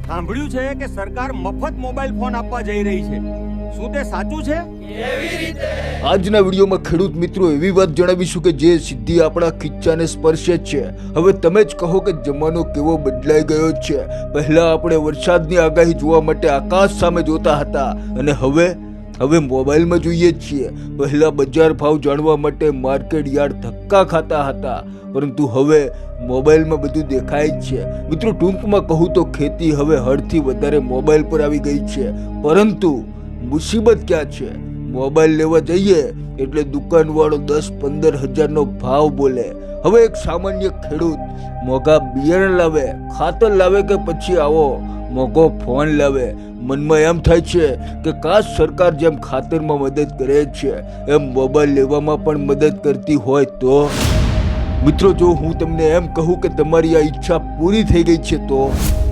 સાંભળ્યું છે કે સરકાર મફત મોબાઈલ ફોન આપવા જઈ રહી છે. શું તે સાચું છે? આજના વિડીયોમાં ખેડૂત મિત્રો એવી વાત જણાવીશું કે જે સીધી આપણા ખીચાને સ્પર્શે છે. હવે તમે જ કહો કે જમાનો કેવો બદલાઈ ગયો છે. પહેલા આપણે વરસાદની આગાહી જોવા માટે આકાશ સામે જોતા હતા અને હવે મોબાઈલમાં જોઈએ છીએ. પહેલા બજાર ભાવ જાણવા માટે માર્કેટ યાર્ડ ધક્કા ખાતા હતા, પરંતુ હવે મોબાઈલમાં બધું દેખાય જ છે. મિત્રો ટૂંકમાં કહું તો ખેતી હવે હળથી વધારે મોબાઈલ પર આવી ગઈ છે. પરંતુ મુસીબત ક્યાં છે? મોબાઈલ લેવા જઈએ એટલે દુકાનવાળો 10-15 હજારનો ભાવ બોલે. હવે એક સામાન્ય ખેડૂત મોંઘા બિયારણ લાવે, ખાતર લાવે કે પછી આવો મોંઘો ફોન લાવે. મનમાં એમ થાય છે કે કાશ સરકાર જેમ ખાતરમાં મદદ કરે છે એમ મોબાઈલ લેવામાં પણ મદદ કરતી હોય તો. મિત્રો જો હું તમને એમ કહું કે તમારી આ ઈચ્છા પૂરી થઈ ગઈ છે, તો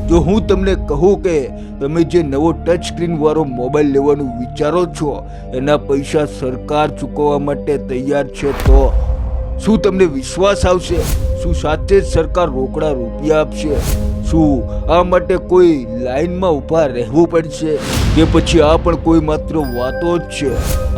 જો હું તમને કહું કે તમે જે નવો ટચ સ્ક્રીન વાળો મોબાઈલ લેવાનું વિચારો છો એના પૈસા સરકાર ચૂકવવા માટે તૈયાર છે, તો શું તમને વિશ્વાસ આવશે? શું સાચે જ સરકાર રોકડા રૂપિયા આપશે? શું આ માટે કોઈ લાઈનમાં ઊભા રહેવું પડશે કે પછી આ પણ કોઈ માત્ર વાતો જ છે?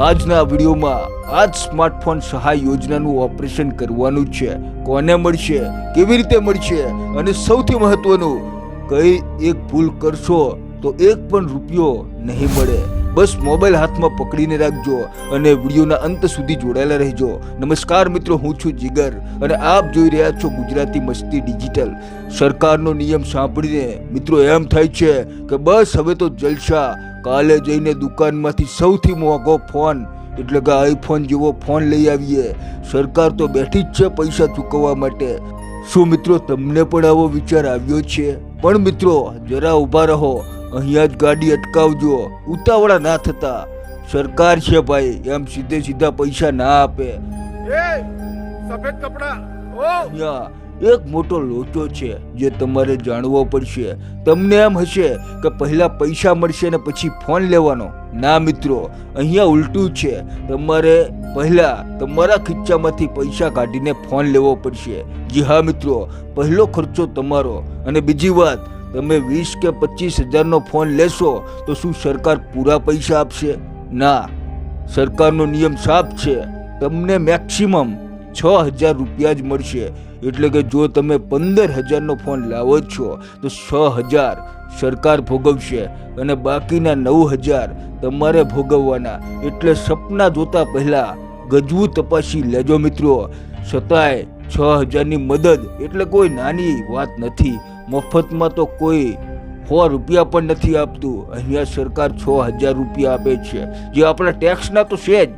આજના વિડીયોમાં આ જ સ્માર્ટફોન સહાય યોજનાનું ઓપરેશન કરવાનું છે. કોને મળશે, કેવી રીતે મળશે અને સૌથી મહત્વનું, કઈ એક ભૂલ કરશો તો એક પણ રૂપિયો નહીં મળે. બસ મોબાઈલ હાથમાં પકડીને રાખજો અને વિડીયોના અંત સુધી જોડાયેલા રહેજો. નમસ્કાર મિત્રો, હું છું જીગર અને આપ જોઈ રહ્યા છો ગુજરાતી મસ્તી ડિજિટલ. સરકારનો નિયમ સાંભળીને મિત્રો એમ થાય છે કે બસ હવે તો જલસા. કાલે જઈને દુકાનમાંથી સૌથી મોંઘો ફોન એટલે કે આઈફોન જેવો ફોન લઈ આવીએ. સરકાર તો બેઠી જ છે પૈસા ચૂકવવા માટે. શું મિત્રો તમને પણ આવો વિચાર આવ્યો છે? પણ મિત્રો જરા ઊભા રહો, અહીંયા જ ગાડી અટકાવજો, ઉતાવળા ના થતા. સરકાર છે ભાઈ, એમ સીધા પૈસા ના આપે. સફેદ કપડા અહીંયા એક મોટો લોચો છે જે તમારે જાણવો પડશે. તમને એમ હશે કે પહેલા પૈસા મળશે ને પછી ફોન લેવાનો. ના મિત્રો, અહીંયા ઉલટું છે. તમારે પહેલા તમારા ખીચામાંથી પૈસા કાઢીને ફોન લેવો પડશે. જી હા મિત્રો, પહેલો ખર્ચો તમારો. અને બીજી વાત, તમે 20 કે 25 હજારનો ફોન લેશો તો શું સરકાર પૂરા પૈસા આપશે? ના, સરકારનો નિયમ સાફ છે. તમને મેક્સિમમ 6,000 રૂપિયા જ મળશે. એટલે કે જો તમે 15,000નો ફોન લાવો છો તો 6,000 સરકાર ભોગવશે અને બાકીના 9,000 તમારે ભોગવવાના. એટલે સપના જોતા પહેલા ગજવું તપાસી લેજો મિત્રો. છતાંય 6,000ની મદદ એટલે કોઈ નાની વાત નથી. મફતમાં તો કોઈ 100 રૂપિયા પણ નથી આપતું. અહીંયા સરકાર 6,000 રૂપિયા આપે છે, જે આપણા ટેક્સના તો છે જ.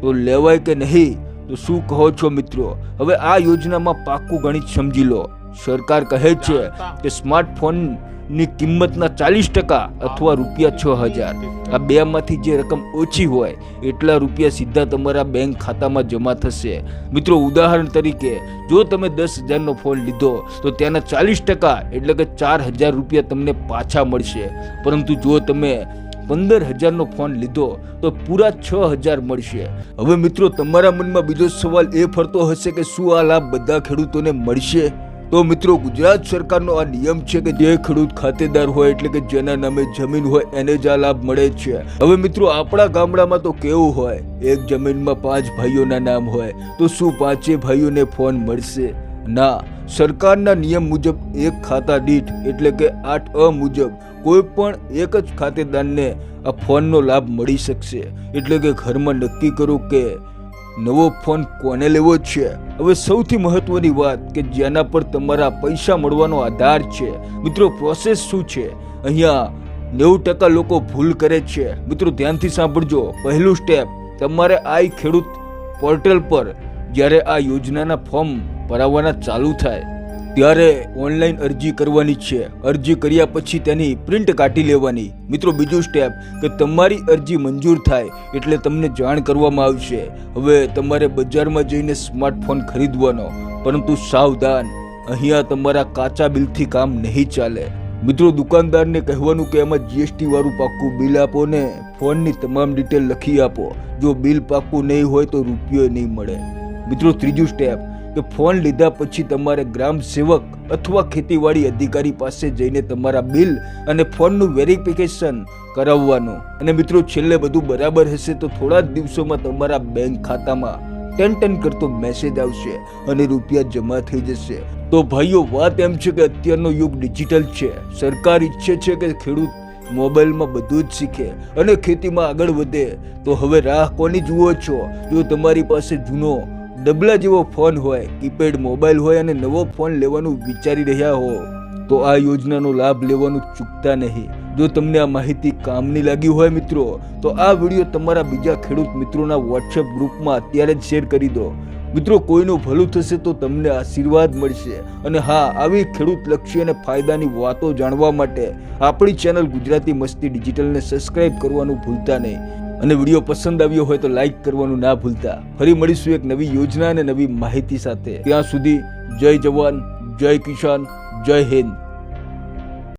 તો લેવાય કે નહીં? તો શું કહો છો મિત્રો? હવે આ યોજનામાં પાક્કું ગણિત સમજી લો. સરકાર કહે છે કે સ્માર્ટફોનની કિંમતના 40% અથવા ₹6,000, આ બેમાંથી જે રકમ ઓછી હોય એટલા રૂપિયા સીધા તમારા બેંક ખાતામાં જમા થશે. મિત્રો ઉદાહરણ તરીકે, જો તમે 10,000નો ફોન લીધો તો તેના 40% એટલે કે 4,000 રૂપિયા તમને પાછા મળશે. પરંતુ જો તમે 15,000નો ફોન લીધો તો પૂરા 6,000 મળશે. હવે મિત્રો તમારા મનમાં બીજો સવાલ એ ફરતો હશે કે શું આ લાભ બધા ખેડૂતોને મળશે? તો મિત્રો ગુજરાત સરકારનો આ નિયમ છે કે જે ખેડૂત ખાતેદાર હોય એટલે કે જેના નામે જમીન હોય એને જ આ લાભ મળે છે. હવે મિત્રો આપણા ગામડામાં તો કેવું હોય, એક જમીનમાં 5 ભાઈઓના નામ હોય તો શું 5 ભાઈઓને ફોન મળશે? ના, સરકારના નિયમ મુજબ એક ખાતા દીઠ એટલે કે 8A મુજબ કોઈ પણ એક જ ખાતેદારને આ ફોનનો લાભ મળી શકશે. એટલે કે ઘરમાં નક્કી કરો કે નવો ફોન કોને લેવો છે. હવે સૌથી મહત્વની વાત કે જેના પર તમારા પૈસા મળવાનો આધાર છે. મિત્રો પ્રોસેસ શું છે? અહીંયા 90% લોકો ભૂલ કરે છે. મિત્રો ધ્યાનથી સાંભળજો. પહેલું સ્ટેપ, તમારે આઈ ખેડૂત પોર્ટલ પર જ્યારે આ યોજનાના ફોર્મ ભરાવાના ચાલુ થાય ત્યારે ઓનલાઈન અરજી કરવાની છે. અરજી કર્યા પછી તેની પ્રિન્ટ કાઢી લેવાની. મિત્રો બીજું સ્ટેપ કે તમારી અરજી મંજૂર થાય એટલે તમને જાણ કરવામાં આવશે. હવે તમારે બજારમાં જઈને સ્માર્ટફોન ખરીદવાનો. પરંતુ સાવધાન, અહીંયા તમારા કાચા બિલથી કામ નહીં ચાલે. મિત્રો દુકાનદારને કહેવાનું કે એમાં GST વાળું પાક્કું બિલ આપો ને ફોનની તમામ ડિટેલ લખી આપો. જો બિલ પાક્કું નહીં હોય તો રૂપિયો નહીં મળે. મિત્રો ત્રીજું સ્ટેપ કે ફોન લીધા પછી તમારે ગ્રામ સેવક અથવા ખેતીવાડી અધિકારી પાસે જઈને તમારા બિલ અને ફોનનું વેરિફિકેશન કરાવવાનું. અને મિત્રો છેલ્લે બધું બરાબર હશે તો થોડા જ દિવસોમાં તમારા બેંક ખાતામાં ટન કરતો મેસેજ આવશે અને રૂપિયા જમા થઈ જશે. તો ભાઈઓ વાત એમ છે કે અત્યારનો યુગ ડિજિટલ છે. સરકાર ઈચ્છે છે કે ખેડૂત મોબાઈલમાં બધું જ શીખે અને ખેતીમાં આગળ વધે. તો હવે રાહ કોની જુઓ છો? જો તમારી પાસે જૂનો ડબલા જેવો ફોન હોય, કીપેડ મોબાઈલ હોય અને નવો ફોન લેવાનું વિચારી રહ્યા હો તો આ યોજનાનો લાભ લેવાનું ચૂકતા નહીં. જો તમને આ માહિતી કામની લાગી હોય મિત્રો તો આ વિડીયો તમારા બીજા ખેડૂત મિત્રોના વોટ્સએપ ગ્રુપમાં અત્યારે જ શેર કરી દો. મિત્રો કોઈનું ભલું થશે તો તમને આશીર્વાદ મળશે. અને હા, આવી ખેડૂત લક્ષી અને ફાયદાની વાતો જાણવા માટે આપણી ચેનલ ગુજરાતી મસ્તી ડિજિટલને સબસ્ક્રાઇબ કરવાનું ભૂલતા નહીં. અને વિડીયો પસંદ આવ્યો હોય તો લાઈક કરવાનું ના ભૂલતા. ફરી મળીશું એક નવી યોજના અને નવી માહિતી સાથે. ત્યાં સુધી જય જવાન, જય કિસાન, જય હિન્દ.